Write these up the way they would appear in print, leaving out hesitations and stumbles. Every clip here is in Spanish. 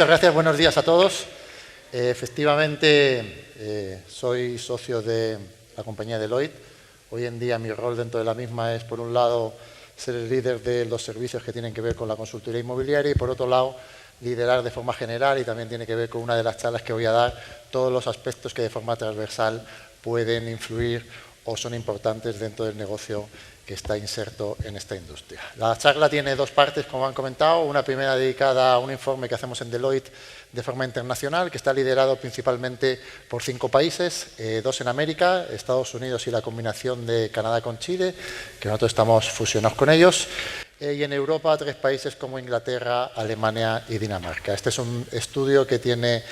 muchas gracias. Buenos días a todos. Efectivamente, soy socio de la compañía Deloitte. Hoy en día mi rol dentro de la misma es, por un lado, ser el líder de los servicios que tienen que ver con la consultoría inmobiliaria y, por otro lado, liderar de forma general, y también tiene que ver con una de las charlas que voy a dar, todos los aspectos que de forma transversal pueden influir o son importantes dentro del negocio que está inserto en esta industria. La charla tiene dos partes, como han comentado. Una primera dedicada a un informe que hacemos en Deloitte de forma internacional, que está liderado principalmente por 5 países, 2 en América, Estados Unidos y la combinación de Canadá con Chile, que nosotros estamos fusionados con ellos, y en Europa 3 países como Inglaterra, Alemania y Dinamarca. Este es un estudio que tiene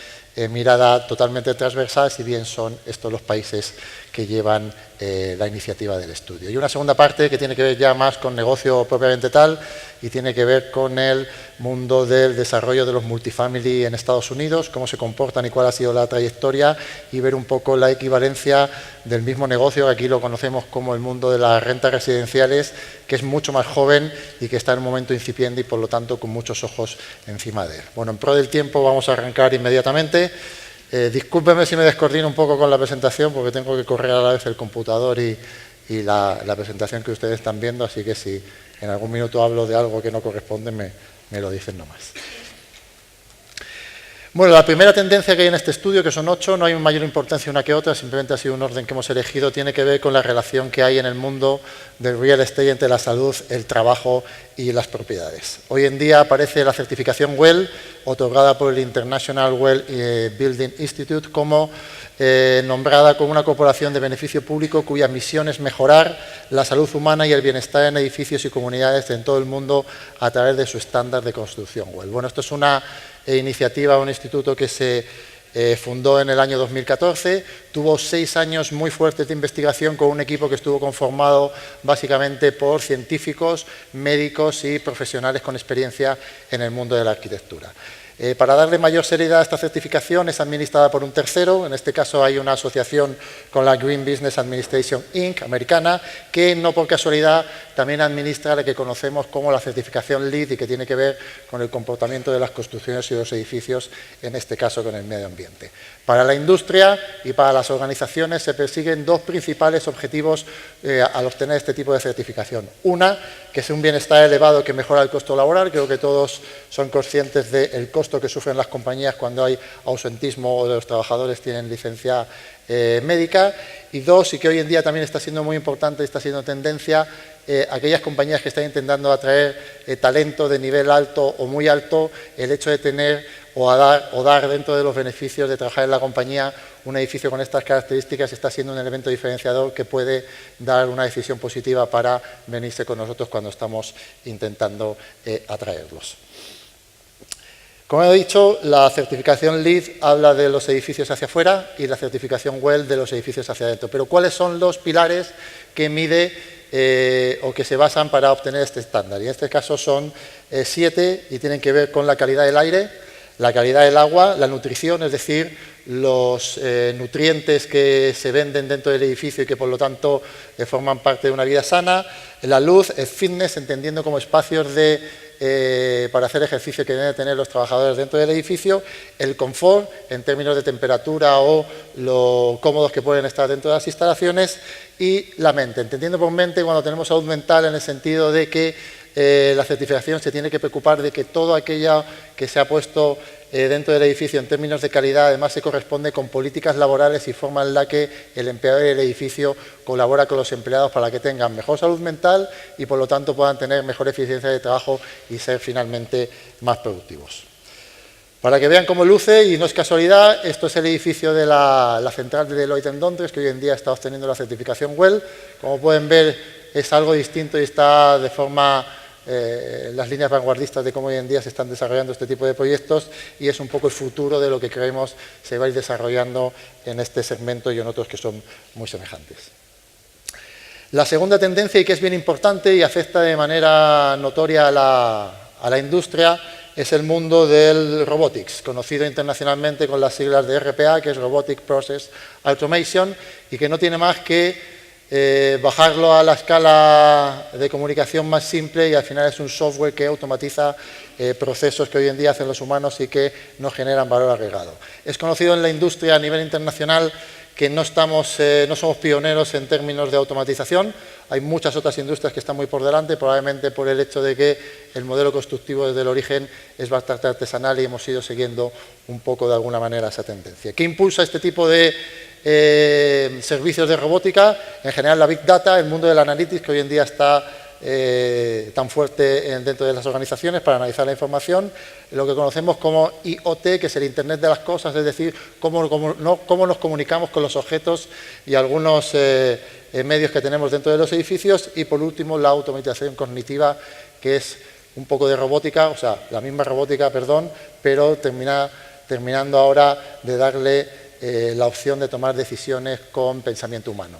mirada totalmente transversal, si bien son estos los países que llevan la iniciativa del estudio. Y una segunda parte que tiene que ver ya más con negocio propiamente tal y tiene que ver con el mundo del desarrollo de los multifamily en Estados Unidos, cómo se comportan y cuál ha sido la trayectoria, y ver un poco la equivalencia del mismo negocio, que aquí lo conocemos como el mundo de las rentas residenciales, que es mucho más joven y que está en un momento incipiente y por lo tanto con muchos ojos encima de él. Bueno, en pro del tiempo vamos a arrancar inmediatamente. Discúlpenme si me descoordino un poco con la presentación, porque tengo que correr a la vez el computador y la presentación que ustedes están viendo, así que si en algún minuto hablo de algo que no corresponde, me lo dicen nomás. Bueno, la primera tendencia que hay en este estudio, que son 8, no hay mayor importancia una que otra, simplemente ha sido un orden que hemos elegido, tiene que ver con la relación que hay en el mundo del real estate entre la salud, el trabajo y las propiedades. Hoy en día aparece la certificación WELL, otorgada por el International Well Building Institute, como nombrada como una corporación de beneficio público cuya misión es mejorar la salud humana y el bienestar en edificios y comunidades en todo el mundo a través de su estándar de construcción WELL. Bueno, esto es una iniciativa, un instituto que se fundó en el año 2014, tuvo 6 años muy fuertes de investigación con un equipo que estuvo conformado básicamente por científicos, médicos y profesionales con experiencia en el mundo de la arquitectura. Para darle mayor seriedad a esta certificación es administrada por un tercero, en este caso hay una asociación con la Green Business Administration Inc., americana, que no por casualidad también administra la que conocemos como la certificación LEED y que tiene que ver con el comportamiento de las construcciones y los edificios, en este caso con el medio ambiente. Para la industria y para las organizaciones se persiguen 2 principales objetivos al obtener este tipo de certificación. Una, que es un bienestar elevado que mejora el costo laboral. Creo que todos son conscientes del costo que sufren las compañías cuando hay ausentismo o de los trabajadores tienen licencia médica. Y 2, y que hoy en día también está siendo muy importante, está siendo tendencia, aquellas compañías que están intentando atraer talento de nivel alto o muy alto, el hecho de tener o dar dentro de los beneficios de trabajar en la compañía un edificio con estas características está siendo un elemento diferenciador que puede dar una decisión positiva para venirse con nosotros cuando estamos intentando atraerlos. Como he dicho, la certificación LEED habla de los edificios hacia afuera y la certificación WELL de los edificios hacia adentro. Pero ¿cuáles son los pilares que mide o que se basan para obtener este estándar? Y en este caso son 7 y tienen que ver con la calidad del aire, la calidad del agua, la nutrición, es decir, los nutrientes que se venden dentro del edificio y que por lo tanto forman parte de una vida sana, la luz, el fitness, entendiendo como espacios para hacer ejercicio que deben tener los trabajadores dentro del edificio, el confort en términos de temperatura o lo cómodos que pueden estar dentro de las instalaciones, y la mente, entendiendo por mente cuando tenemos salud mental en el sentido de que la certificación se tiene que preocupar de que todo aquello que se ha puesto dentro del edificio en términos de calidad además se corresponde con políticas laborales y forma en la que el empleador del edificio colabora con los empleados para que tengan mejor salud mental y por lo tanto puedan tener mejor eficiencia de trabajo y ser finalmente más productivos. Para que vean cómo luce, y no es casualidad, esto es el edificio de la central de Deloitte en Londres, que hoy en día está obteniendo la certificación WELL. Como pueden ver, es algo distinto y está de forma las líneas vanguardistas de cómo hoy en día se están desarrollando este tipo de proyectos, y es un poco el futuro de lo que creemos se va a ir desarrollando en este segmento y en otros que son muy semejantes. La segunda tendencia, y que es bien importante y afecta de manera notoria a la industria, es el mundo del robotics, conocido internacionalmente con las siglas de RPA, que es Robotic Process Automation, y que no tiene más que bajarlo a la escala de comunicación más simple y al final es un software que automatiza procesos que hoy en día hacen los humanos y que no generan valor agregado. Es conocido en la industria a nivel internacional que no somos pioneros en términos de automatización. Hay muchas otras industrias que están muy por delante, probablemente por el hecho de que el modelo constructivo desde el origen es bastante artesanal y hemos ido siguiendo un poco de alguna manera esa tendencia. ¿Qué impulsa este tipo de servicios de robótica? En general la Big Data, el mundo del analytics, que hoy en día está tan fuerte dentro de las organizaciones para analizar la información, lo que conocemos como IoT, que es el Internet de las cosas, es decir, cómo nos comunicamos con los objetos y algunos medios que tenemos dentro de los edificios, y por último la automatización cognitiva, que es un poco de robótica, o sea, la misma robótica, perdón, pero terminando ahora de darle la opción de tomar decisiones con pensamiento humano.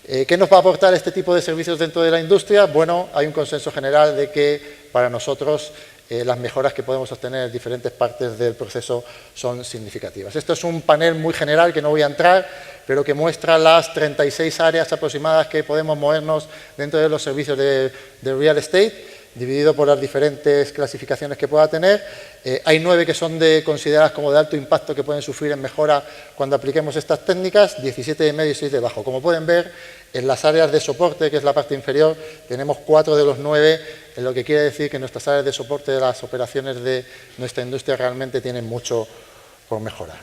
¿Qué nos va a aportar este tipo de servicios dentro de la industria? Bueno, hay un consenso general de que para nosotros las mejoras que podemos obtener en diferentes partes del proceso son significativas. Esto es un panel muy general que no voy a entrar, pero que muestra las 36 áreas aproximadas que podemos movernos dentro de los servicios de real estate, dividido por las diferentes clasificaciones que pueda tener. Hay 9 que son consideradas como de alto impacto, que pueden sufrir en mejora cuando apliquemos estas técnicas, 17 de medio y 6 de bajo. Como pueden ver, en las áreas de soporte, que es la parte inferior, tenemos 4 de los 9, en lo que quiere decir que nuestras áreas de soporte de las operaciones de nuestra industria realmente tienen mucho por mejorar.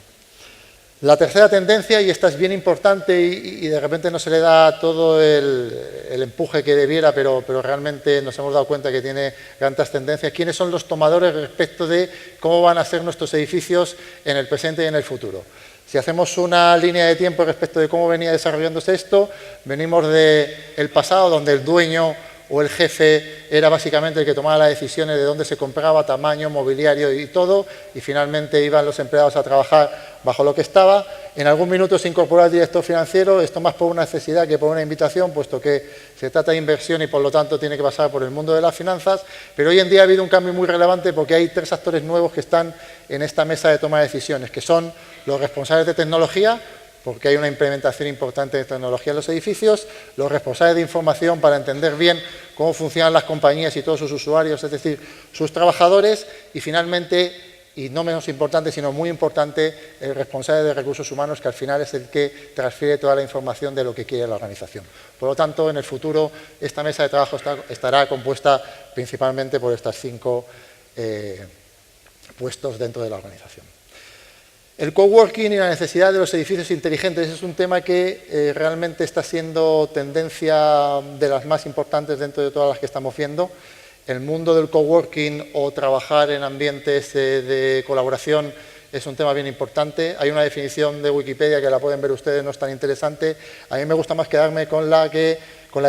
La tercera tendencia, y esta es bien importante y de repente no se le da todo el empuje que debiera, pero realmente nos hemos dado cuenta que tiene gran trascendencia. ¿Quiénes son los tomadores respecto de cómo van a ser nuestros edificios en el presente y en el futuro? Si hacemos una línea de tiempo respecto de cómo venía desarrollándose esto, venimos del pasado, donde el dueño o el jefe era básicamente el que tomaba las decisiones de dónde se compraba, tamaño, mobiliario y todo, y finalmente iban los empleados a trabajar bajo lo que estaba. En algún minuto se incorporó el director financiero, esto más por una necesidad que por una invitación, puesto que se trata de inversión y por lo tanto tiene que pasar por el mundo de las finanzas, pero hoy en día ha habido un cambio muy relevante porque hay 3 actores nuevos que están en esta mesa de toma de decisiones, que son los responsables de tecnología, porque hay una implementación importante de tecnología en los edificios, los responsables de información para entender bien cómo funcionan las compañías y todos sus usuarios, es decir, sus trabajadores, y finalmente, y no menos importante, sino muy importante, el responsable de recursos humanos, que al final es el que transfiere toda la información de lo que quiere la organización. Por lo tanto, en el futuro, esta mesa de trabajo estará compuesta principalmente por estos 5 puestos dentro de la organización. El coworking y la necesidad de los edificios inteligentes es un tema que realmente está siendo tendencia de las más importantes dentro de todas las que estamos viendo. El mundo del coworking o trabajar en ambientes de colaboración es un tema bien importante. Hay una definición de Wikipedia que la pueden ver ustedes, no es tan interesante. A mí me gusta más quedarme con la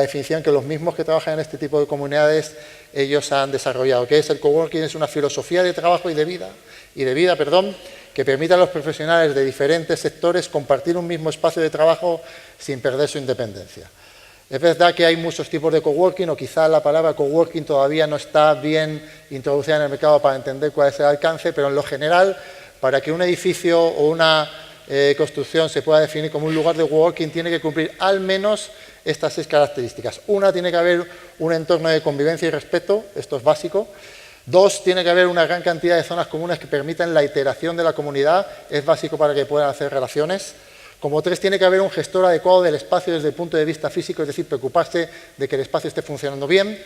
definición que los mismos que trabajan en este tipo de comunidades ellos han desarrollado, que es el coworking es una filosofía de trabajo y de vida, que permite a los profesionales de diferentes sectores compartir un mismo espacio de trabajo sin perder su independencia. Es verdad que hay muchos tipos de coworking, o quizá la palabra coworking todavía no está bien introducida en el mercado para entender cuál es el alcance, pero en lo general, para que un edificio o una construcción se pueda definir como un lugar de coworking, tiene que cumplir al menos estas 6 características. Una, tiene que haber un entorno de convivencia y respeto, esto es básico. 2, tiene que haber una gran cantidad de zonas comunes que permitan la iteración de la comunidad, es básico para que puedan hacer relaciones. Como 3, tiene que haber un gestor adecuado del espacio desde el punto de vista físico, es decir, preocuparse de que el espacio esté funcionando bien.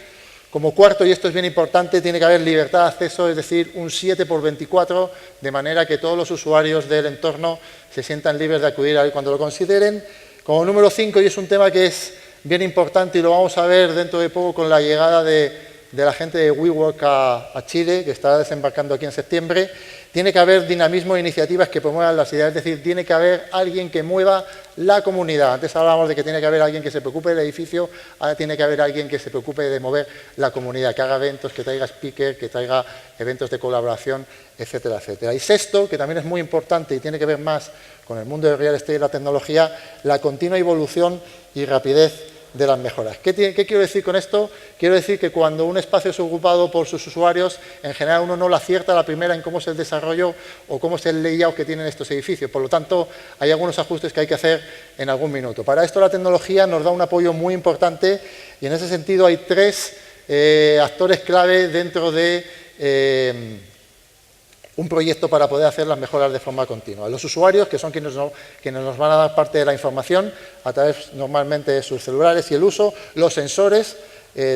Como 4, y esto es bien importante, tiene que haber libertad de acceso, es decir, un 7×24, de manera que todos los usuarios del entorno se sientan libres de acudir ahí cuando lo consideren. Como número 5, y es un tema que es bien importante y lo vamos a ver dentro de poco con la llegada de la gente de WeWork a Chile, que estará desembarcando aquí en septiembre, tiene que haber dinamismo e iniciativas que promuevan las ideas, es decir, tiene que haber alguien que mueva la comunidad. Antes hablábamos de que tiene que haber alguien que se preocupe del edificio, ahora tiene que haber alguien que se preocupe de mover la comunidad, que haga eventos, que traiga speakers, que traiga eventos de colaboración, etcétera, etcétera. Y 6, que también es muy importante y tiene que ver más con el mundo del real estate y la tecnología, la continua evolución y rapidez de las mejoras. ¿Qué quiero decir con esto? Quiero decir que cuando un espacio es ocupado por sus usuarios, en general uno no lo acierta a la primera en cómo es el desarrollo o cómo es el layout que tienen estos edificios. Por lo tanto, hay algunos ajustes que hay que hacer en algún minuto. Para esto la tecnología nos da un apoyo muy importante y en ese sentido hay tres actores clave dentro de un proyecto para poder hacer las mejoras de forma continua. Los usuarios, que son quienes nos van a dar parte de la información a través normalmente de sus celulares y el uso, los sensores,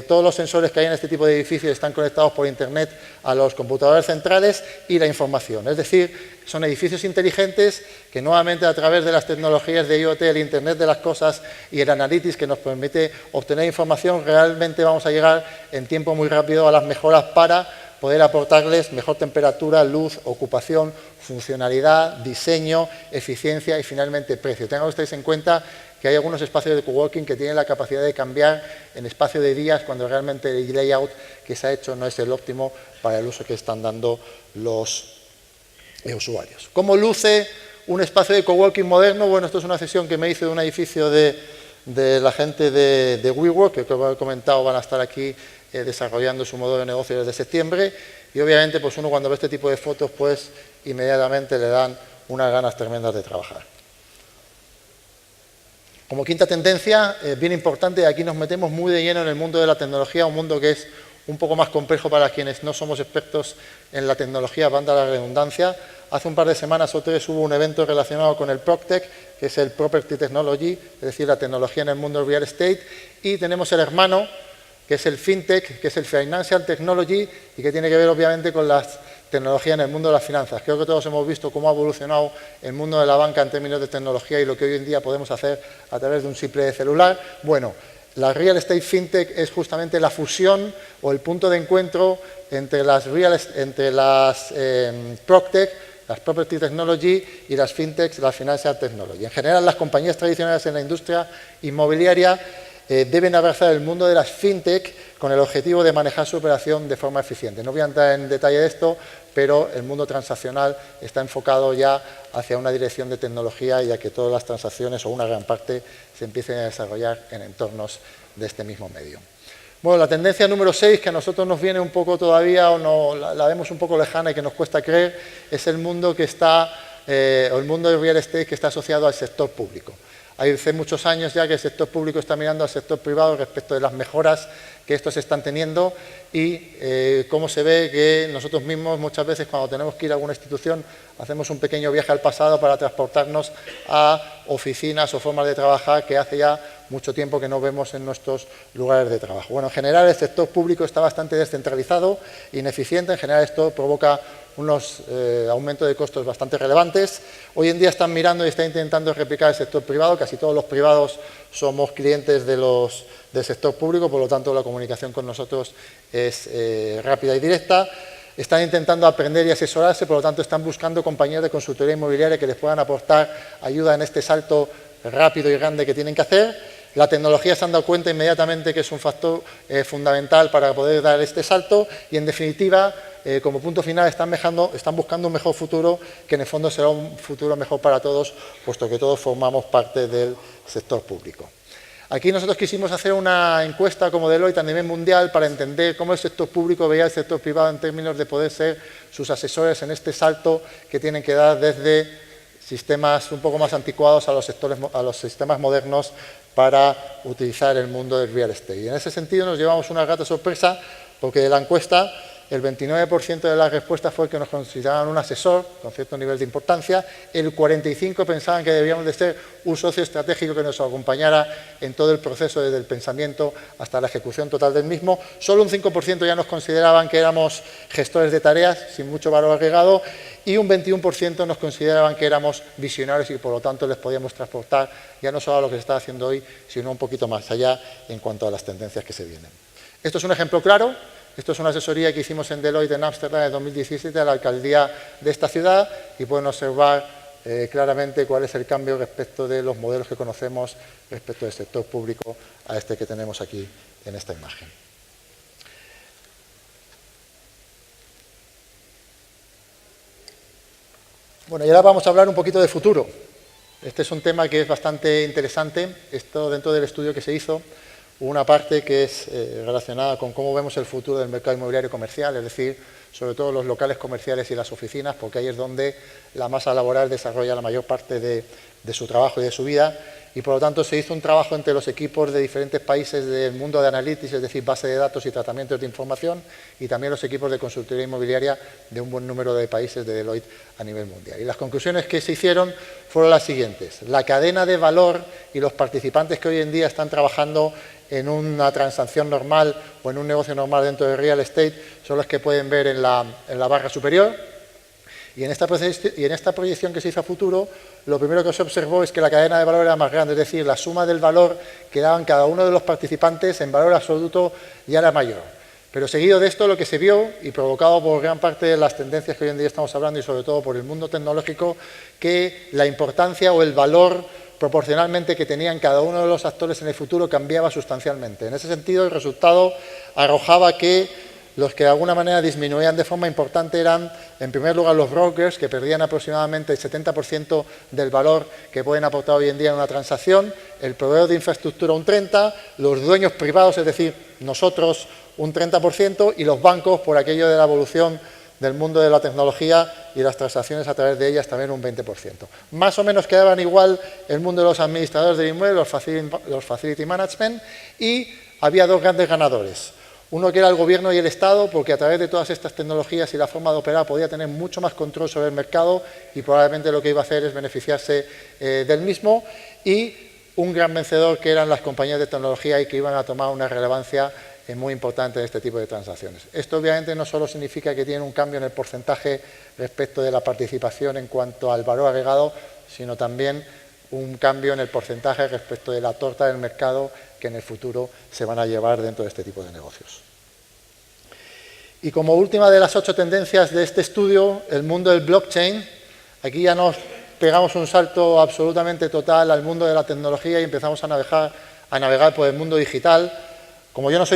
todos los sensores que hay en este tipo de edificios están conectados por Internet a los computadores centrales y la información. Es decir, son edificios inteligentes que nuevamente a través de las tecnologías de IoT, el Internet de las cosas y el Analytics que nos permite obtener información, realmente vamos a llegar en tiempo muy rápido a las mejoras para poder aportarles mejor temperatura, luz, ocupación, funcionalidad, diseño, eficiencia y finalmente precio. Tengan ustedes en cuenta que hay algunos espacios de coworking que tienen la capacidad de cambiar en espacio de días cuando realmente el layout que se ha hecho no es el óptimo para el uso que están dando los usuarios. ¿Cómo luce un espacio de coworking moderno? Bueno, esto es una sesión que me hice de un edificio de la gente de WeWork, que como he comentado van a estar aquí desarrollando su modelo de negocio desde septiembre y obviamente pues uno cuando ve este tipo de fotos pues inmediatamente le dan unas ganas tremendas de trabajar. Como quinta tendencia, bien importante, aquí nos metemos muy de lleno en el mundo de la tecnología, un mundo que es un poco más complejo para quienes no somos expertos en la tecnología, banda la redundancia. Hace un par de semanas o tres hubo un evento relacionado con el PropTech, que es el Property Technology, es decir, la tecnología en el mundo del real estate, y tenemos el hermano, que es el FinTech, que es el Financial Technology, y que tiene que ver obviamente con las tecnologías en el mundo de las finanzas. Creo que todos hemos visto cómo ha evolucionado el mundo de la banca en términos de tecnología y lo que hoy en día podemos hacer a través de un simple celular. Bueno, la Real Estate FinTech es justamente la fusión o el punto de encuentro entre las PropTech, las Property Technology y las FinTechs, las Financial Technology. En general, las compañías tradicionales en la industria inmobiliaria deben abrazar el mundo de las FinTech con el objetivo de manejar su operación de forma eficiente. No voy a entrar en detalle de esto, pero el mundo transaccional está enfocado ya hacia una dirección de tecnología y a que todas las transacciones o una gran parte se empiecen a desarrollar en entornos de este mismo medio. Bueno, la tendencia número 6, que a nosotros nos viene un poco todavía o no, la vemos un poco lejana y que nos cuesta creer, es el mundo que está, o el mundo del real estate que está asociado al sector público. Hace muchos años ya que el sector público está mirando al sector privado respecto de las mejoras que estos están teniendo y cómo se ve que nosotros mismos muchas veces cuando tenemos que ir a alguna institución hacemos un pequeño viaje al pasado para transportarnos a oficinas o formas de trabajar que hace ya mucho tiempo que no vemos en nuestros lugares de trabajo. Bueno, en general el sector público está bastante descentralizado, ineficiente, en general esto provoca unos aumentos de costos bastante relevantes. Hoy en día están mirando y están intentando replicar el sector privado, casi todos los privados somos clientes del sector público, por lo tanto la comunicación con nosotros es rápida y directa. Están intentando aprender y asesorarse, por lo tanto están buscando compañías de consultoría inmobiliaria que les puedan aportar ayuda en este salto rápido y grande que tienen que hacer. La tecnología se han dado cuenta inmediatamente que es un factor fundamental para poder dar este salto y, en definitiva, como punto final, están buscando un mejor futuro que, en el fondo, será un futuro mejor para todos, puesto que todos formamos parte del sector público. Aquí nosotros quisimos hacer una encuesta como Deloitte a nivel mundial para entender cómo el sector público veía el sector privado en términos de poder ser sus asesores en este salto que tienen que dar desde sistemas un poco más anticuados a los sistemas modernos para utilizar el mundo del real estate. Y en ese sentido nos llevamos una grata sorpresa porque de la encuesta el 29% de las respuestas fue que nos consideraban un asesor con cierto nivel de importancia, el 45% pensaban que debíamos de ser un socio estratégico que nos acompañara en todo el proceso desde el pensamiento hasta la ejecución total del mismo, solo un 5% ya nos consideraban que éramos gestores de tareas sin mucho valor agregado y un 21% nos consideraban que éramos visionarios y por lo tanto les podíamos transportar ya no solo a lo que se está haciendo hoy, sino un poquito más allá en cuanto a las tendencias que se vienen. Esto es un ejemplo claro. Esto es una asesoría que hicimos en Deloitte en Ámsterdam en 2017 a la alcaldía de esta ciudad y pueden observar claramente cuál es el cambio respecto de los modelos que conocemos respecto del sector público a este que tenemos aquí en esta imagen. Bueno, y ahora vamos a hablar un poquito de futuro. Este es un tema que es bastante interesante. Esto dentro del estudio que se hizo Una parte que es relacionada con cómo vemos el futuro del mercado inmobiliario comercial, es decir, sobre todo los locales comerciales y las oficinas, porque ahí es donde la masa laboral desarrolla la mayor parte de su trabajo y de su vida, y por lo tanto se hizo un trabajo entre los equipos de diferentes países del mundo de Analytics, es decir, base de datos y tratamientos de información, y también los equipos de consultoría inmobiliaria de un buen número de países de Deloitte a nivel mundial. Y las conclusiones que se hicieron fueron las siguientes: la cadena de valor y los participantes que hoy en día están trabajando en una transacción normal o en un negocio normal dentro de real estate son los que pueden ver en la barra superior. Y en esta proyección que se hizo a futuro, lo primero que se observó es que la cadena de valor era más grande, es decir, la suma del valor que daban cada uno de los participantes en valor absoluto ya era mayor. Pero seguido de esto, lo que se vio, y provocado por gran parte de las tendencias que hoy en día estamos hablando y sobre todo por el mundo tecnológico, que la importancia o el valor proporcionalmente que tenían cada uno de los actores en el futuro cambiaba sustancialmente. En ese sentido, el resultado arrojaba que los que de alguna manera disminuían de forma importante eran, en primer lugar, los brokers, que perdían aproximadamente el 70% del valor que pueden aportar hoy en día en una transacción, el proveedor de infraestructura un 30%, los dueños privados, es decir, nosotros un 30%, y los bancos, por aquello de la evolución del mundo de la tecnología y las transacciones a través de ellas, también un 20%. Más o menos quedaban igual el mundo de los administradores del inmueble, los facility management, y había dos grandes ganadores. Uno que era el gobierno y el Estado, porque a través de todas estas tecnologías y la forma de operar podía tener mucho más control sobre el mercado y probablemente lo que iba a hacer es beneficiarse del mismo. Y un gran vencedor que eran las compañías de tecnología y que iban a tomar una relevancia muy importante en este tipo de transacciones. Esto obviamente no solo significa que tienen un cambio en el porcentaje respecto de la participación en cuanto al valor agregado, sino también un cambio en el porcentaje respecto de la torta del mercado que en el futuro se van a llevar dentro de este tipo de negocios. Y como última de las 8 tendencias de este estudio, el mundo del blockchain. Aquí ya nos pegamos un salto absolutamente total al mundo de la tecnología y empezamos a navegar por el mundo digital. Como yo no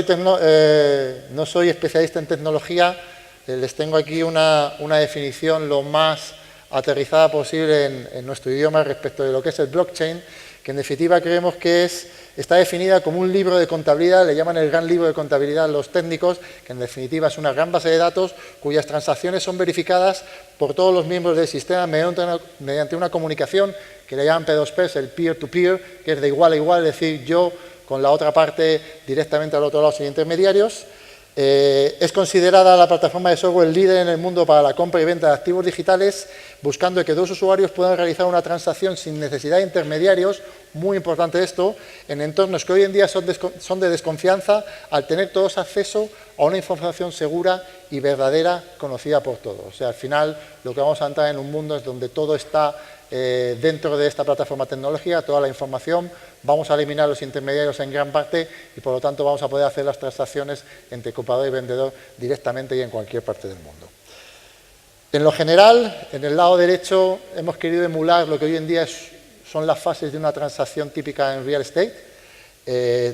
soy especialista en tecnología, les tengo aquí una definición lo más aterrizada posible en nuestro idioma respecto de lo que es el blockchain, que en definitiva creemos que está definida como un libro de contabilidad, le llaman el gran libro de contabilidad los técnicos, que en definitiva es una gran base de datos cuyas transacciones son verificadas por todos los miembros del sistema mediante una comunicación que le llaman P2P, el peer-to-peer, que es de igual a igual, es decir, yo con la otra parte directamente al otro lado sin intermediarios. Es considerada la plataforma de software líder en el mundo para la compra y venta de activos digitales, buscando que dos usuarios puedan realizar una transacción sin necesidad de intermediarios, muy importante esto, en entornos que hoy en día son de desconfianza, al tener todos acceso a una información segura y verdadera, conocida por todos. O sea, al final lo que vamos a entrar en un mundo es donde todo está dentro de esta plataforma tecnológica, toda la información, vamos a eliminar los intermediarios en gran parte y por lo tanto vamos a poder hacer las transacciones entre comprador y vendedor directamente y en cualquier parte del mundo. En lo general, en el lado derecho hemos querido emular lo que hoy en día son las fases de una transacción típica en real estate.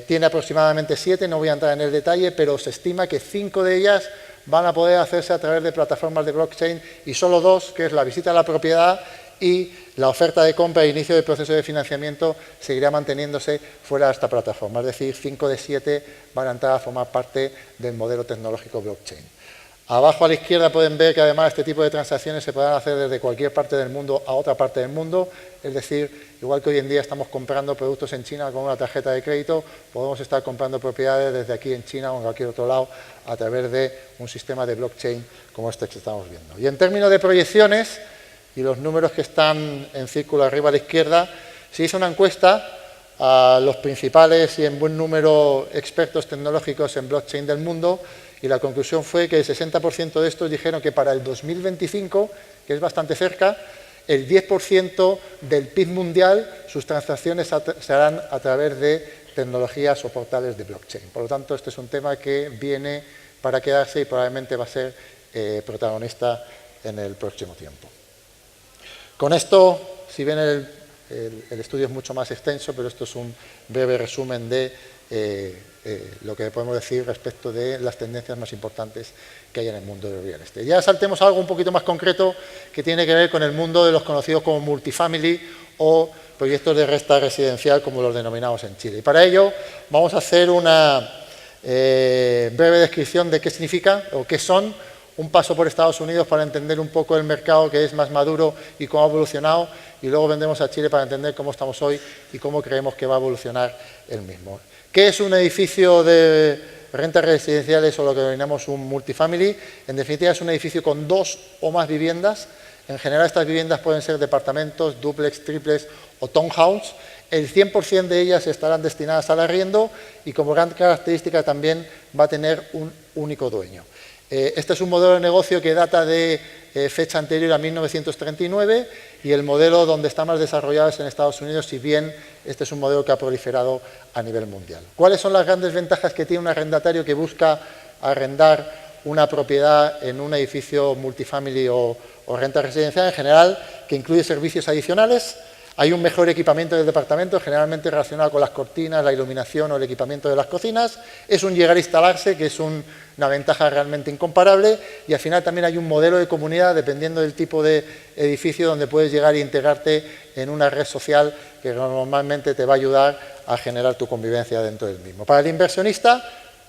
Tiene aproximadamente 7, no voy a entrar en el detalle, pero se estima que 5 de ellas van a poder hacerse a través de plataformas de blockchain y solo 2, que es la visita a la propiedad y la oferta de compra e inicio del proceso de financiamiento, seguirá manteniéndose fuera de esta plataforma. Es decir, 5 de 7 van a entrar a formar parte del modelo tecnológico blockchain. Abajo a la izquierda pueden ver que además este tipo de transacciones se podrán hacer desde cualquier parte del mundo a otra parte del mundo. Es decir, igual que hoy en día estamos comprando productos en China con una tarjeta de crédito, podemos estar comprando propiedades desde aquí en China o en cualquier otro lado a través de un sistema de blockchain como este que estamos viendo. Y en términos de proyecciones, y los números que están en círculo arriba a la izquierda, se hizo una encuesta a los principales y en buen número expertos tecnológicos en blockchain del mundo y la conclusión fue que el 60% de estos dijeron que para el 2025, que es bastante cerca, el 10% del PIB mundial, sus transacciones se harán a través de tecnologías o portales de blockchain. Por lo tanto, este es un tema que viene para quedarse y probablemente va a ser protagonista en el próximo tiempo. Con esto, si bien el estudio es mucho más extenso, pero esto es un breve resumen de lo que podemos decir respecto de las tendencias más importantes que hay en el mundo del real estate. Ya saltemos a algo un poquito más concreto que tiene que ver con el mundo de los conocidos como multifamily o proyectos de renta residencial como los denominamos en Chile. Y para ello vamos a hacer una breve descripción de qué significa o qué son, un paso por Estados Unidos para entender un poco el mercado que es más maduro y cómo ha evolucionado, y luego vendremos a Chile para entender cómo estamos hoy y cómo creemos que va a evolucionar el mismo. ¿Qué es un edificio de rentas residenciales o lo que denominamos un multifamily? En definitiva, es un edificio con 2 o más viviendas. En general, estas viviendas pueden ser departamentos, dúplex, triplex o townhouse. El 100% de ellas estarán destinadas al arriendo y como gran característica también va a tener un único dueño. Este es un modelo de negocio que data de fecha anterior a 1939 y el modelo donde está más desarrollado es en Estados Unidos, si bien este es un modelo que ha proliferado a nivel mundial. ¿Cuáles son las grandes ventajas que tiene un arrendatario que busca arrendar una propiedad en un edificio multifamily o renta residencial? En general, que incluye servicios adicionales. Hay un mejor equipamiento del departamento, generalmente relacionado con las cortinas, la iluminación o el equipamiento de las cocinas. Es un llegar a instalarse, que es una ventaja realmente incomparable. Y al final también hay un modelo de comunidad, dependiendo del tipo de edificio, donde puedes llegar e integrarte en una red social que normalmente te va a ayudar a generar tu convivencia dentro del mismo. Para el inversionista,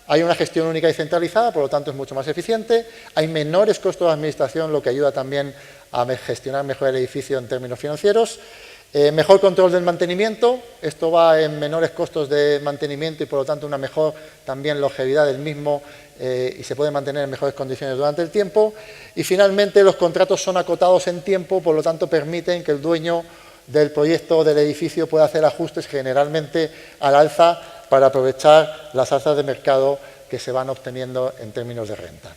hay una gestión única y centralizada, por lo tanto es mucho más eficiente. Hay menores costos de administración, lo que ayuda también a gestionar mejor el edificio en términos financieros. Mejor control del mantenimiento, esto va en menores costos de mantenimiento y por lo tanto una mejor también longevidad del mismo y se puede mantener en mejores condiciones durante el tiempo. Y finalmente los contratos son acotados en tiempo, por lo tanto permiten que el dueño del proyecto o del edificio pueda hacer ajustes generalmente al alza para aprovechar las alzas de mercado que se van obteniendo en términos de renta.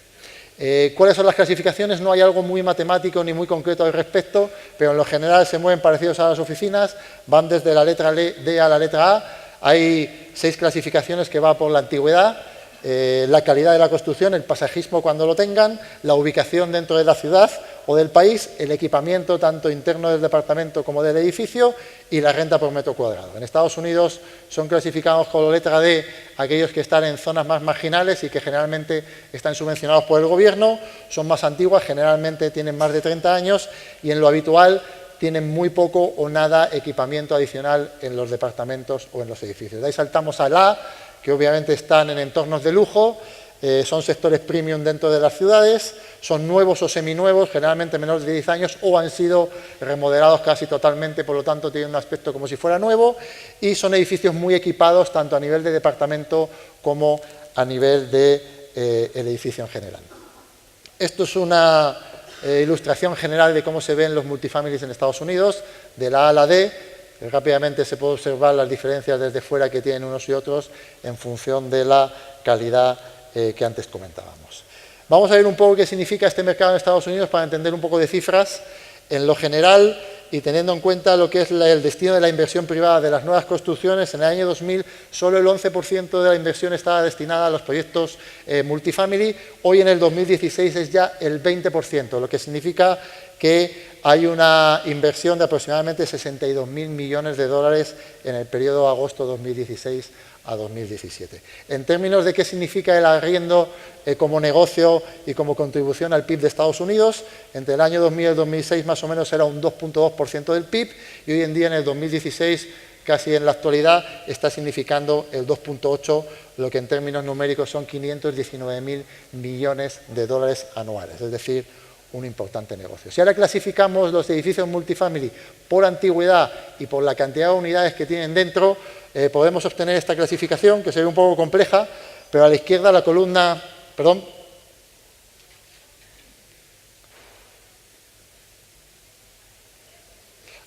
¿Cuáles son las clasificaciones? No hay algo muy matemático ni muy concreto al respecto, pero en lo general se mueven parecidos a las oficinas, van desde la letra D a la letra A. Hay 6 clasificaciones que va por la antigüedad, la calidad de la construcción, el pasajismo cuando lo tengan, la ubicación dentro de la ciudad o del país, el equipamiento tanto interno del departamento como del edificio y la renta por metro cuadrado. En Estados Unidos son clasificados con la letra D aquellos que están en zonas más marginales y que generalmente están subvencionados por el gobierno, son más antiguas, generalmente tienen más de 30 años y en lo habitual tienen muy poco o nada equipamiento adicional en los departamentos o en los edificios. De ahí saltamos al A, que obviamente están en entornos de lujo, son sectores premium dentro de las ciudades, son nuevos o seminuevos, generalmente menores de 10 años o han sido remodelados casi totalmente, por lo tanto tienen un aspecto como si fuera nuevo y son edificios muy equipados tanto a nivel de departamento como a nivel del edificio en general. Esto es una ilustración general de cómo se ven los multifamilies en Estados Unidos, de la A a la D. Rápidamente se puede observar las diferencias desde fuera que tienen unos y otros en función de la calidad que antes comentábamos. Vamos a ver un poco qué significa este mercado en Estados Unidos para entender un poco de cifras. En lo general, y teniendo en cuenta lo que es el destino de la inversión privada de las nuevas construcciones, en el año 2000 solo el 11% de la inversión estaba destinada a los proyectos multifamily. Hoy en el 2016 es ya el 20%, lo que significa que hay una inversión de aproximadamente 62.000 millones de dólares en el periodo agosto 2016 a 2017. En términos de qué significa el arriendo como negocio y como contribución al PIB de Estados Unidos, entre el año 2000 y el 2006 más o menos era un 2.2% del PIB y hoy en día en el 2016, casi en la actualidad, está significando el 2.8%, lo que en términos numéricos son 519.000 millones de dólares anuales, es decir, un importante negocio. Si ahora clasificamos los edificios multifamily por antigüedad y por la cantidad de unidades que tienen dentro, podemos obtener esta clasificación, que se ve un poco compleja, pero a la izquierda la columna,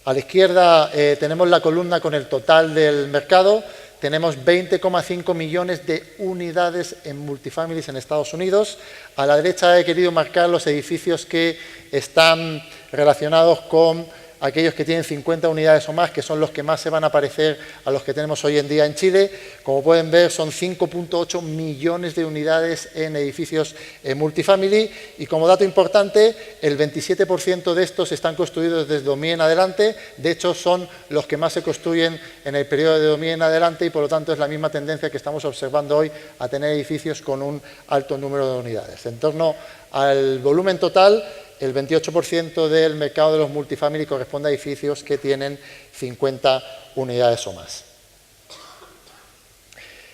a la izquierda tenemos la columna con el total del mercado. Tenemos 20,5 millones de unidades en multifamilies en Estados Unidos. A la derecha he querido marcar los edificios que están relacionados con aquellos que tienen 50 unidades o más, que son los que más se van a parecer a los que tenemos hoy en día en Chile. Como pueden ver, son 5.8 millones de unidades en edificios multifamily y como dato importante, el 27% de estos están construidos desde 2000 en adelante. De hecho, son los que más se construyen en el periodo de 2000 en adelante y por lo tanto es la misma tendencia que estamos observando hoy a tener edificios con un alto número de unidades. En torno al volumen total, el 28% del mercado de los multifamily corresponde a edificios que tienen 50 unidades o más.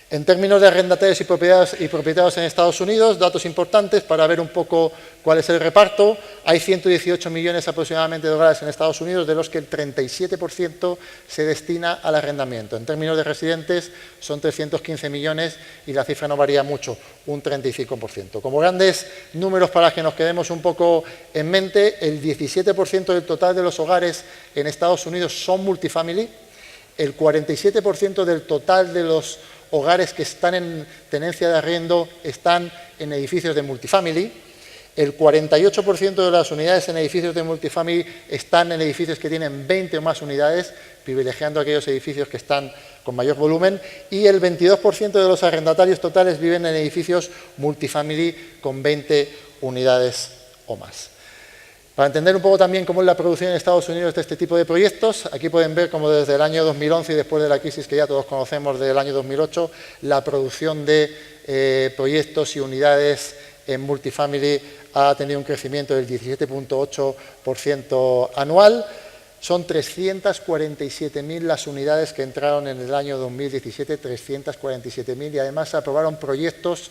En términos de arrendatarios y propietarios en Estados Unidos, datos importantes para ver un poco cuál es el reparto. Hay 118 millones aproximadamente de hogares en Estados Unidos, de los que el 37% se destina al arrendamiento. En términos de residentes, son 315 millones y la cifra no varía mucho, un 35%. Como grandes números para que nos quedemos un poco en mente, el 17% del total de los hogares en Estados Unidos son multifamily, el 47% del total de los hogares que están en tenencia de arriendo están en edificios de multifamily, el 48% de las unidades en edificios de multifamily están en edificios que tienen 20 o más unidades, privilegiando aquellos edificios que están con mayor volumen, y el 22% de los arrendatarios totales viven en edificios multifamily con 20 unidades o más. Para entender un poco también cómo es la producción en Estados Unidos de este tipo de proyectos, aquí pueden ver cómo desde el año 2011 y después de la crisis que ya todos conocemos del año 2008, la producción de proyectos y unidades en multifamily ha tenido un crecimiento del 17.8% anual. Son 347.000 las unidades que entraron en el año 2017, 347.000, y además se aprobaron proyectos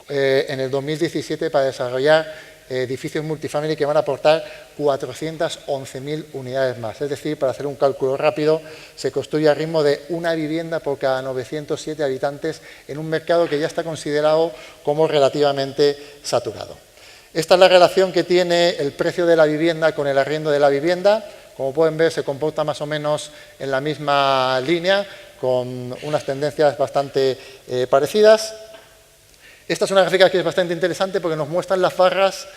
en el 2017 para desarrollar edificios multifamily que van a aportar 411.000 unidades más. Es decir, para hacer un cálculo rápido, se construye a ritmo de una vivienda por cada 907 habitantes en un mercado que ya está considerado como relativamente saturado. Esta es la relación que tiene el precio de la vivienda con el arriendo de la vivienda. Como pueden ver, se comporta más o menos en la misma línea, con unas tendencias bastante parecidas. Esta es una gráfica que es bastante interesante porque nos muestran las barras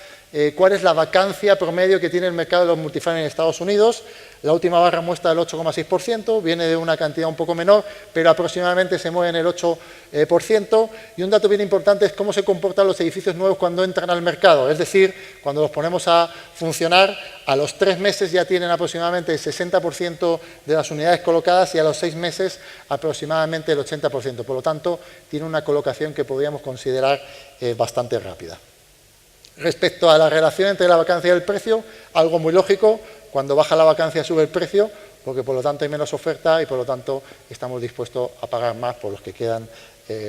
cuál es la vacancia promedio que tiene el mercado de los multifamily en Estados Unidos. La última barra muestra el 8,6%, viene de una cantidad un poco menor, pero aproximadamente se mueve en el 8%. Y un dato bien importante es cómo se comportan los edificios nuevos cuando entran al mercado. Es decir, cuando los ponemos a funcionar, a los 3 meses ya tienen aproximadamente el 60% de las unidades colocadas y a los 6 meses aproximadamente el 80%. Por lo tanto, tiene una colocación que podríamos considerar bastante rápida. Respecto a la relación entre la vacancia y el precio, algo muy lógico: cuando baja la vacancia sube el precio, porque por lo tanto hay menos oferta y por lo tanto estamos dispuestos a pagar más por los que quedan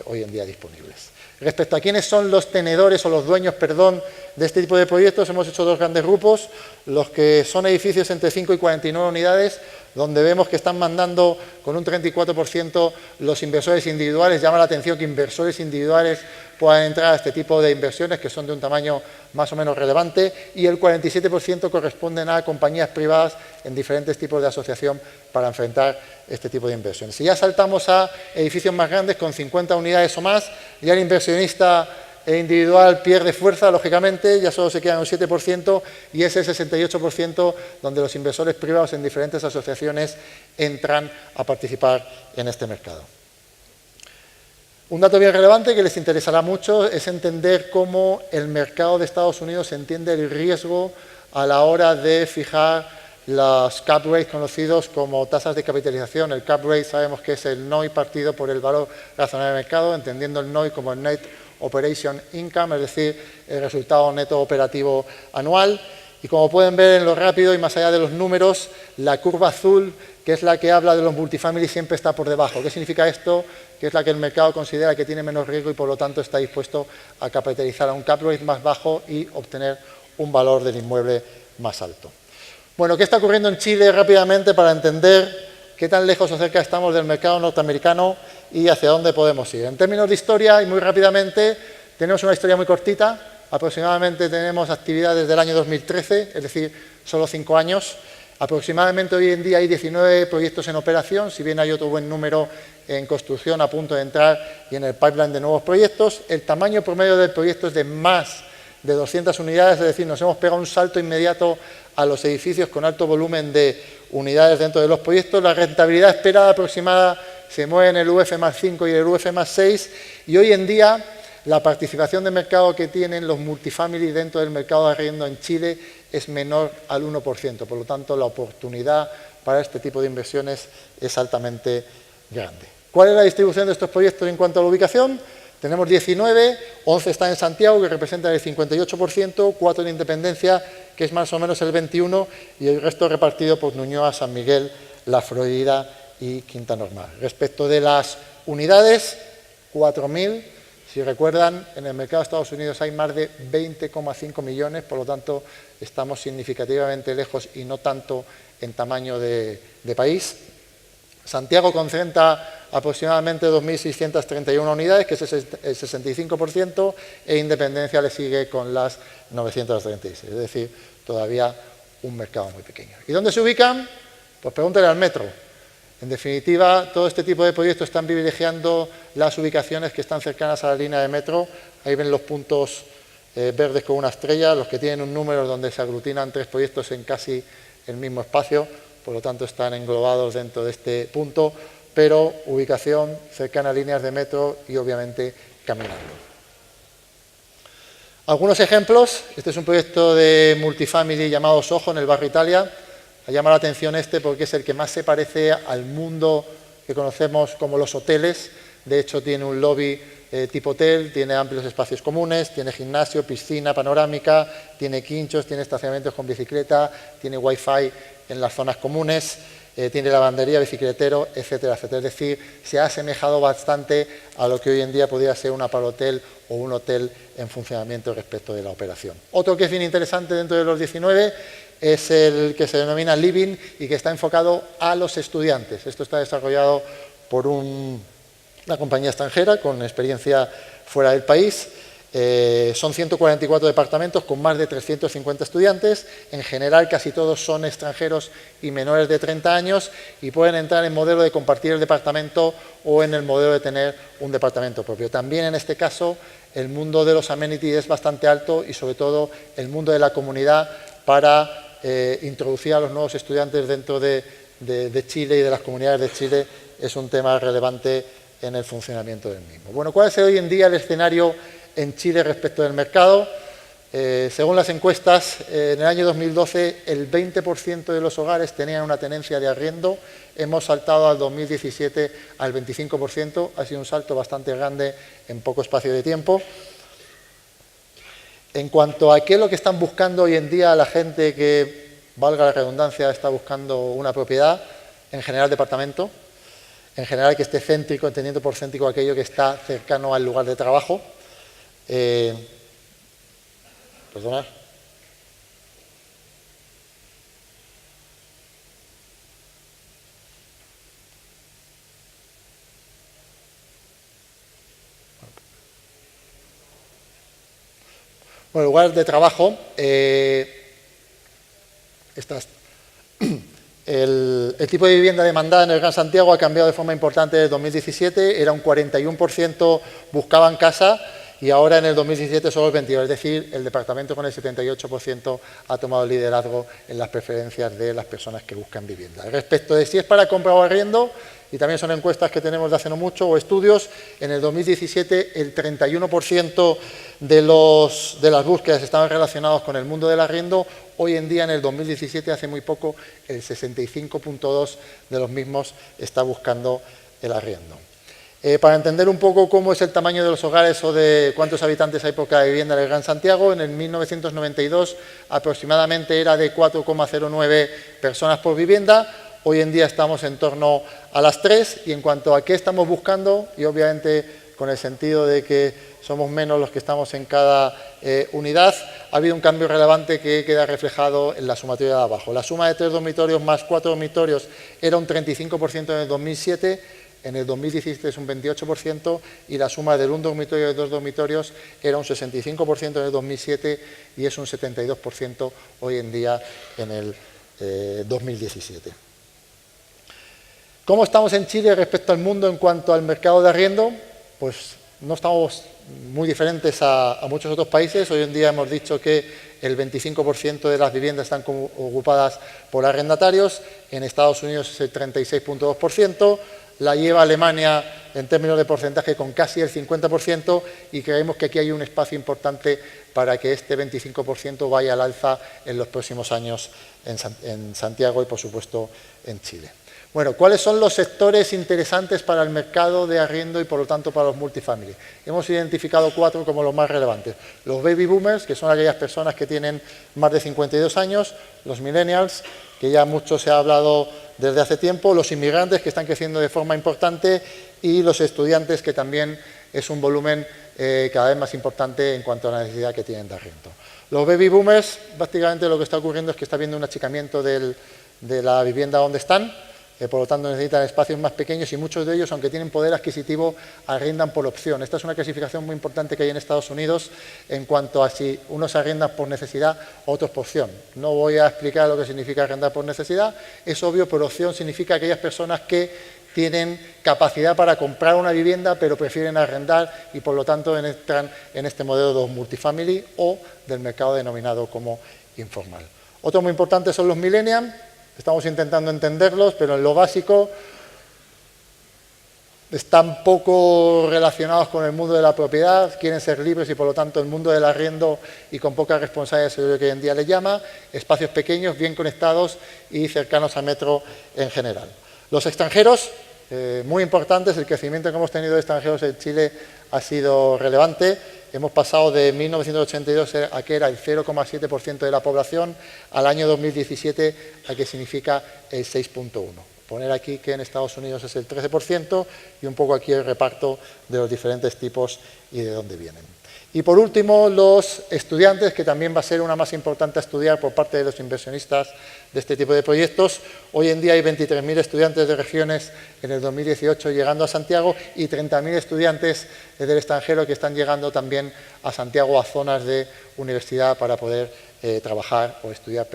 hoy en día disponibles. Respecto a quiénes son los tenedores o los dueños, de este tipo de proyectos, hemos hecho 2 grandes grupos: los que son edificios entre 5 y 49 unidades, donde vemos que están mandando con un 34% los inversores individuales. Llama la atención que inversores individuales puedan entrar a este tipo de inversiones, que son de un tamaño más o menos relevante, y el 47% corresponden a compañías privadas en diferentes tipos de asociación para enfrentar este tipo de inversiones. Si ya saltamos a edificios más grandes, con 50 unidades o más, ya el inversionista individual pierde fuerza, lógicamente, ya solo se queda un 7%, y ese 68% donde los inversores privados en diferentes asociaciones entran a participar en este mercado. Un dato bien relevante que les interesará mucho es entender cómo el mercado de Estados Unidos entiende el riesgo a la hora de fijar los cap rates conocidos como tasas de capitalización. El cap rate sabemos que es el NOI partido por el valor razonable del mercado, entendiendo el NOI como el Net Operation Income, es decir, el resultado neto operativo anual. Y como pueden ver en lo rápido y más allá de los números, la curva azul, que es la que habla de los multifamily, siempre está por debajo. ¿Qué significa esto? Que es la que el mercado considera que tiene menos riesgo y por lo tanto está dispuesto a capitalizar a un cap rate más bajo y obtener un valor del inmueble más alto. Bueno, ¿qué está ocurriendo en Chile rápidamente para entender qué tan lejos o cerca estamos del mercado norteamericano y hacia dónde podemos ir? En términos de historia, y muy rápidamente, tenemos una historia muy cortita. Aproximadamente tenemos actividad desde el año 2013, es decir, solo 5 años. Aproximadamente hoy en día hay 19 proyectos en operación, si bien hay otro buen número en construcción a punto de entrar y en el pipeline de nuevos proyectos. El tamaño promedio del proyecto es de más de 200 unidades, es decir, nos hemos pegado un salto inmediato a los edificios con alto volumen de unidades dentro de los proyectos. La rentabilidad esperada aproximada se mueve en el UF más 5 y el UF más 6, y hoy en día la participación de mercado que tienen los multifamily dentro del mercado de arriendo en Chile es menor al 1%. Por lo tanto, la oportunidad para este tipo de inversiones es altamente grande. ¿Cuál es la distribución de estos proyectos en cuanto a la ubicación? Tenemos 19, 11 están en Santiago, que representan el 58%, 4 en Independencia que es más o menos el 21%, y el resto repartido por Ñuñoa, San Miguel, La Florida y Quinta Normal. Respecto de las unidades, 4.000. Si recuerdan, en el mercado de Estados Unidos hay más de 20,5 millones, por lo tanto, estamos significativamente lejos y no tanto en tamaño de país. Santiago concentra aproximadamente 2.631 unidades, que es el 65%, e Independencia le sigue con las 936, es decir, todavía un mercado muy pequeño. ¿Y dónde se ubican? Pues pregúntale al metro. En definitiva, todo este tipo de proyectos están privilegiando las ubicaciones que están cercanas a la línea de metro. Ahí ven los puntos verdes con una estrella, los que tienen un número donde se aglutinan 3 proyectos en casi el mismo espacio, por lo tanto están englobados dentro de este punto, pero ubicación cercana a líneas de metro y obviamente caminando. Algunos ejemplos. Este es un proyecto de multifamily llamado Soho en el barrio Italia. Me llama la atención este porque es el que más se parece al mundo que conocemos como los hoteles. De hecho, tiene un lobby tipo hotel, tiene amplios espacios comunes, tiene gimnasio, piscina panorámica, tiene quinchos, tiene estacionamientos con bicicleta, tiene wifi en las zonas comunes, tiene lavandería, bicicletero, etcétera, etcétera. Es decir, se ha asemejado bastante a lo que hoy en día podría ser un aparhotel o un hotel en funcionamiento respecto de la operación. Otro que es bien interesante dentro de los 19 es el que se denomina Living y que está enfocado a los estudiantes. Esto está desarrollado por una compañía extranjera con experiencia fuera del país. Son 144 departamentos con más de 350 estudiantes. En general, casi todos son extranjeros y menores de 30 años y pueden entrar en modelo de compartir el departamento o en el modelo de tener un departamento propio. También en este caso, el mundo de los amenities es bastante alto y sobre todo el mundo de la comunidad para introducir a los nuevos estudiantes dentro de Chile y de las comunidades de Chile es un tema relevante en el funcionamiento del mismo. Bueno, ¿cuál es hoy en día el escenario en Chile respecto del mercado? Según las encuestas, en el año 2012 el 20% de los hogares tenían una tenencia de arriendo. Hemos saltado al 2017 al 25%, ha sido un salto bastante grande en poco espacio de tiempo. En cuanto a qué es lo que están buscando hoy en día la gente que, valga la redundancia, está buscando una propiedad, en general departamento, en general que esté céntrico, entendiendo por céntrico aquello que está cercano al lugar de trabajo. Perdona. Bueno, lugares de trabajo. El tipo de vivienda demandada en el Gran Santiago ha cambiado de forma importante desde 2017. Era un 41% buscaban casa y ahora en el 2017 solo el 22%. Es decir, el departamento con el 78% ha tomado el liderazgo en las preferencias de las personas que buscan vivienda. Respecto de si es para compra o arriendo, y también son encuestas que tenemos de hace no mucho o estudios, en el 2017 el 31% de las búsquedas estaban relacionados con el mundo del arriendo. Hoy en día, en el 2017, hace muy poco, el 65,2% de los mismos está buscando el arriendo. Para entender un poco cómo es el tamaño de los hogares o de cuántos habitantes hay por cada vivienda en el Gran Santiago, en el 1992 aproximadamente era de 4,09 personas por vivienda. Hoy en día estamos en torno a las 3 y en cuanto a qué estamos buscando, y obviamente con el sentido de que somos menos los que estamos en cada unidad, ha habido un cambio relevante que queda reflejado en la sumatoria de abajo. La suma de 3 dormitorios más 4 dormitorios era un 35% en el 2007, en el 2017 es un 28% y la suma del 1 dormitorio y 2 dormitorios era un 65% en el 2007 y es un 72% hoy en día en el 2017. ¿Cómo estamos en Chile respecto al mundo en cuanto al mercado de arriendo? Pues no estamos muy diferentes a muchos otros países. Hoy en día hemos dicho que el 25% de las viviendas están ocupadas por arrendatarios. En Estados Unidos es el 36,2%. la lleva Alemania en términos de porcentaje con casi el 50% y creemos que aquí hay un espacio importante para que este 25% vaya al alza en los próximos años en Santiago y, por supuesto, en Chile. Bueno, ¿cuáles son los sectores interesantes para el mercado de arriendo y, por lo tanto, para los multifamily? Hemos identificado 4 como los más relevantes. Los baby boomers, que son aquellas personas que tienen más de 52 años, los millennials, que ya mucho se ha hablado desde hace tiempo, los inmigrantes, que están creciendo de forma importante, y los estudiantes, que también es un volumen cada vez más importante en cuanto a la necesidad que tienen de arriendo. Los baby boomers, básicamente lo que está ocurriendo es que está habiendo un achicamiento de la vivienda donde están, por lo tanto necesitan espacios más pequeños y muchos de ellos, aunque tienen poder adquisitivo, arriendan por opción. Esta es una clasificación muy importante que hay en Estados Unidos en cuanto a si unos arriendan por necesidad, otros por opción. No voy a explicar lo que significa arrendar por necesidad, es obvio, por opción significa aquellas personas que tienen capacidad para comprar una vivienda, pero prefieren arrendar y, por lo tanto, entran en este modelo de multifamily o del mercado denominado como informal. Otro muy importante son los millennials. Estamos intentando entenderlos, pero en lo básico están poco relacionados con el mundo de la propiedad, quieren ser libres y, por lo tanto, el mundo del arriendo y con poca responsabilidad es lo que hoy en día le llama, espacios pequeños, bien conectados y cercanos a metro en general. Los extranjeros, muy importantes, el crecimiento que hemos tenido de extranjeros en Chile ha sido relevante. Hemos pasado de 1982 a que era el 0,7% de la población al año 2017 a que significa el 6,1%. Poner aquí que en Estados Unidos es el 13% y un poco aquí el reparto de los diferentes tipos y de dónde vienen. Y por último, los estudiantes, que también va a ser una más importante a estudiar por parte de los inversionistas de este tipo de proyectos. Hoy en día hay 23.000 estudiantes de regiones en el 2018 llegando a Santiago y 30.000 estudiantes del extranjero que están llegando también a Santiago, a zonas de universidad para poder trabajar o estudiar,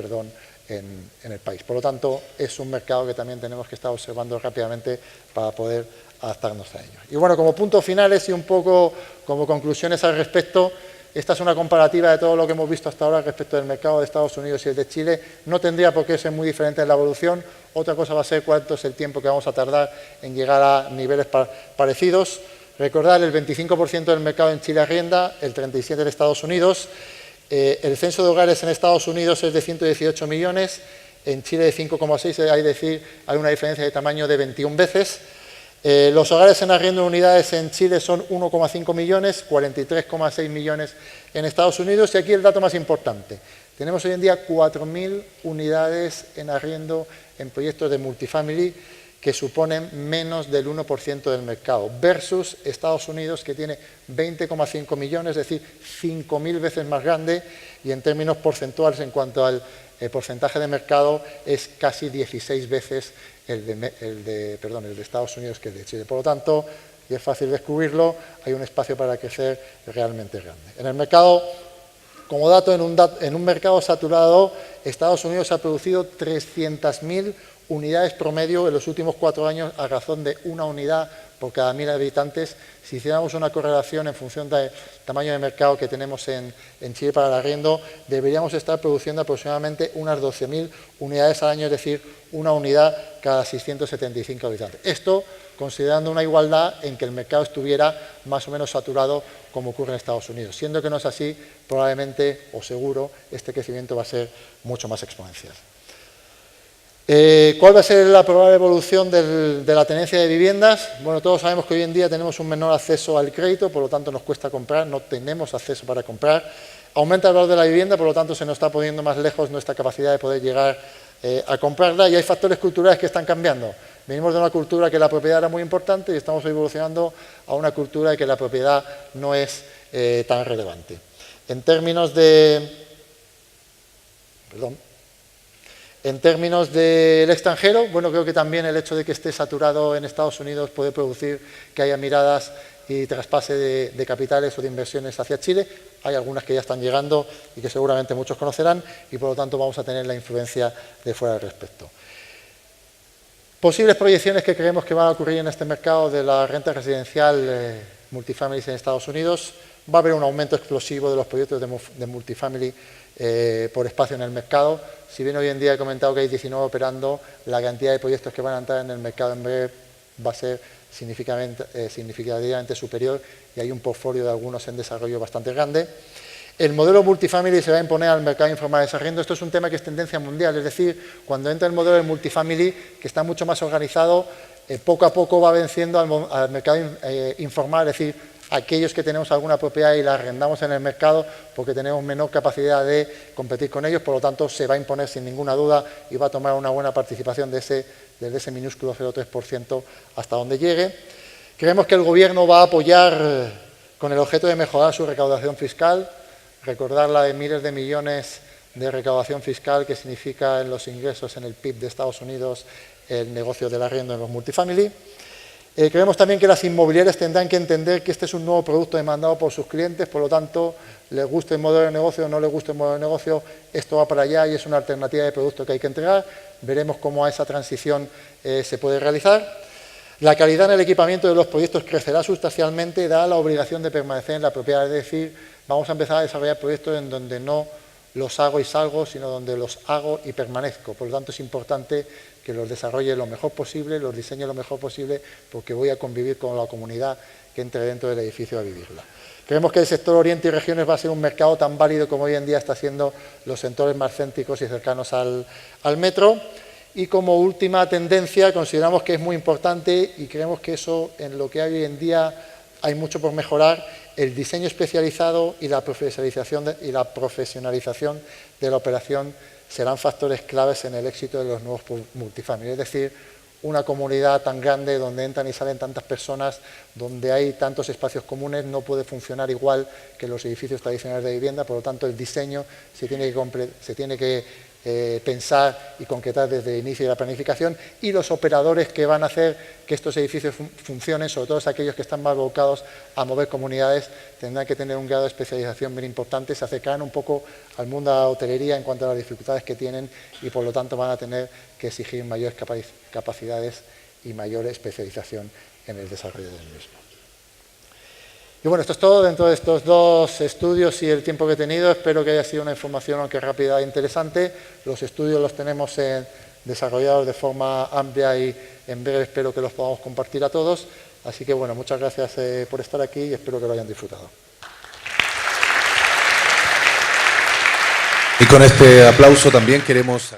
en el país. Por lo tanto, es un mercado que también tenemos que estar observando rápidamente para poder adaptarnos a ello. Y bueno, como puntos finales y un poco como conclusiones al respecto, esta es una comparativa de todo lo que hemos visto hasta ahora respecto del mercado de Estados Unidos y el de Chile. No tendría por qué ser muy diferente en la evolución. Otra cosa va a ser cuánto es el tiempo que vamos a tardar en llegar a niveles parecidos. Recordar, el 25% del mercado en Chile arrienda, el 37% en Estados Unidos. El censo de hogares en Estados Unidos es de 118 millones, en Chile de 5,6, hay una diferencia de tamaño de 21 veces. Los hogares en arriendo de unidades en Chile son 1,5 millones, 43,6 millones en Estados Unidos. Y aquí el dato más importante. Tenemos hoy en día 4.000 unidades en arriendo en proyectos de multifamily que suponen menos del 1% del mercado, versus Estados Unidos, que tiene 20,5 millones, es decir, 5.000 veces más grande, y en términos porcentuales, en cuanto al porcentaje de mercado, es casi 16 veces el de Estados Unidos que el de Chile. Por lo tanto, y es fácil descubrirlo, hay un espacio para crecer realmente grande. En el mercado, como dato, en un mercado saturado, Estados Unidos ha producido 300.000 unidades promedio en los últimos 4 años a razón de una unidad por cada 1.000 habitantes. Si hiciéramos una correlación en función del tamaño de mercado que tenemos en Chile para el arriendo, deberíamos estar produciendo aproximadamente unas 12.000 unidades al año, es decir, una unidad cada 675 habitantes. Esto considerando una igualdad en que el mercado estuviera más o menos saturado como ocurre en Estados Unidos. Siendo que no es así, probablemente o seguro este crecimiento va a ser mucho más exponencial. ¿Cuál va a ser la probable evolución de la tenencia de viviendas? Bueno, todos sabemos que hoy en día tenemos un menor acceso al crédito, por lo tanto nos cuesta comprar, no tenemos acceso para comprar. Aumenta el valor de la vivienda, por lo tanto se nos está poniendo más lejos nuestra capacidad de poder llegar a comprarla, y hay factores culturales que están cambiando. Venimos de una cultura que la propiedad era muy importante y estamos evolucionando a una cultura de que la propiedad no es tan relevante. En términos del extranjero, bueno, creo que también el hecho de que esté saturado en Estados Unidos puede producir que haya miradas y traspase de capitales o de inversiones hacia Chile. Hay algunas que ya están llegando y que seguramente muchos conocerán, y por lo tanto vamos a tener la influencia de fuera al respecto. Posibles proyecciones que creemos que van a ocurrir en este mercado de la renta residencial multifamily en Estados Unidos. Va a haber un aumento explosivo de los proyectos de multifamily por espacio en el mercado. Si bien hoy en día he comentado que hay 19 operando, la cantidad de proyectos que van a entrar en el mercado en breve va a ser significativamente superior y hay un portfolio de algunos en desarrollo bastante grande. El modelo multifamily se va a imponer al mercado informal de desarrollo. Esto es un tema que es tendencia mundial, es decir, cuando entra el modelo del multifamily, que está mucho más organizado, poco a poco va venciendo al mercado informal, es decir, aquellos que tenemos alguna propiedad y la arrendamos en el mercado porque tenemos menor capacidad de competir con ellos, por lo tanto se va a imponer sin ninguna duda y va a tomar una buena participación desde ese minúsculo 0,3% hasta donde llegue. Creemos que el Gobierno va a apoyar con el objeto de mejorar su recaudación fiscal, recordar la de miles de millones de recaudación fiscal que significa en los ingresos en el PIB de Estados Unidos el negocio del arriendo en los multifamily. Creemos también que las inmobiliarias tendrán que entender que este es un nuevo producto demandado por sus clientes, por lo tanto, les guste el modelo de negocio o no les guste el modelo de negocio, esto va para allá y es una alternativa de producto que hay que entregar. Veremos cómo a esa transición se puede realizar. La calidad en el equipamiento de los proyectos crecerá sustancialmente, da la obligación de permanecer en la propiedad, es decir, vamos a empezar a desarrollar proyectos en donde no los hago y salgo, sino donde los hago y permanezco. Por lo tanto, es importante que los desarrolle lo mejor posible, los diseñe lo mejor posible, porque voy a convivir con la comunidad que entre dentro del edificio a vivirla. Creemos que el sector Oriente y regiones va a ser un mercado tan válido como hoy en día está siendo los sectores más céntricos y cercanos al metro. Y como última tendencia, consideramos que es muy importante y creemos que eso, en lo que hay hoy en día, hay mucho por mejorar, el diseño especializado y la profesionalización de la operación serán factores claves en el éxito de los nuevos multifamily. Es decir, una comunidad tan grande donde entran y salen tantas personas, donde hay tantos espacios comunes, no puede funcionar igual que los edificios tradicionales de vivienda, por lo tanto el diseño se tiene que pensar y concretar desde el inicio de la planificación, y los operadores que van a hacer que estos edificios funcionen, sobre todo aquellos que están más abocados a mover comunidades, tendrán que tener un grado de especialización bien importante, se acercarán un poco al mundo de la hotelería en cuanto a las dificultades que tienen y por lo tanto van a tener que exigir mayores capacidades y mayor especialización en el desarrollo del mismo. Y bueno, esto es todo dentro de estos dos estudios y el tiempo que he tenido. Espero que haya sido una información, aunque rápida e interesante. Los estudios los tenemos desarrollados de forma amplia y en breve espero que los podamos compartir a todos. Así que bueno, muchas gracias por estar aquí y espero que lo hayan disfrutado. Y con este aplauso también queremos...